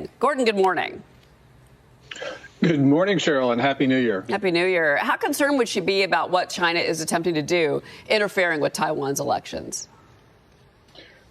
Beijing. Gordon, good morning. Good morning, Cheryl, and Happy New Year. Happy New Year. How concerned would she be about what China is attempting to do, interfering with Taiwan's elections?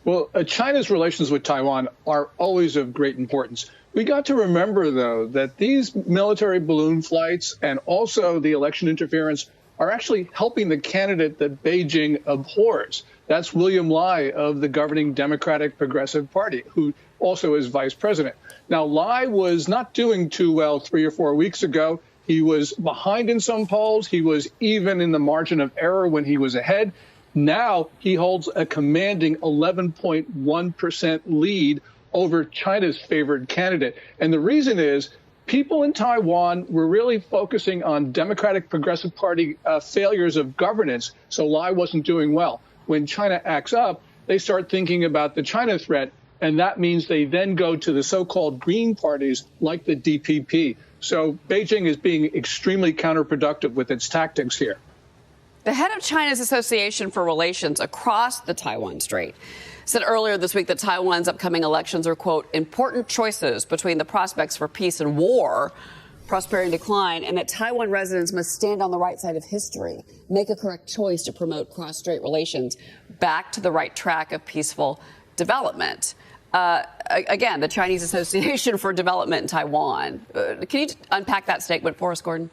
Well, China's relations with Taiwan are always of great importance. We got to remember, though, that these military balloon flights and also the election interference are actually helping the candidate that Beijing abhors. That's William Lai of the governing Democratic Progressive Party, who also is vice president. Now, Lai was not doing too well 3 or 4 weeks ago. He was behind in some polls. He was even in the margin of error when he was ahead. Now he holds a commanding 11.1% lead over China's favored candidate. And the reason is people in Taiwan were really focusing on Democratic Progressive Party failures of governance, so Lai wasn't doing well. When China acts up, they start thinking about the China threat, and that means they then go to the so-called green parties like the DPP. So Beijing is being extremely counterproductive with its tactics here. The head of China's Association for Relations across the Taiwan Strait said earlier this week that Taiwan's upcoming elections are, quote, important choices between the prospects for peace and war, prosperity and decline, and that Taiwan residents must stand on the right side of history, make a correct choice to promote cross-strait relations back to the right track of peaceful development. Again, the Chinese Association for Development in Taiwan. Can you unpack that statement for us, Gordon?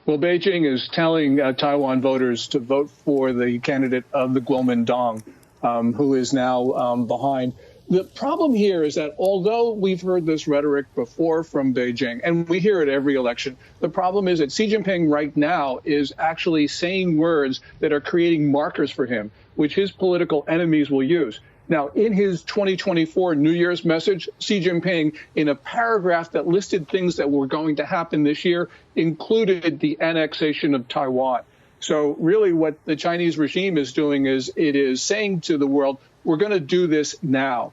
Well, Beijing is telling Taiwan voters to vote for the candidate of the Kuomintang, who is now behind. The problem here is that although we've heard this rhetoric before from Beijing, and we hear it every election, the problem is that Xi Jinping right now is actually saying words that are creating markers for him, which his political enemies will use. Now, in his 2024 New Year's message, Xi Jinping, in a paragraph that listed things that were going to happen this year, included the annexation of Taiwan. So really what the Chinese regime is doing is it is saying to the world, we're going to do this now.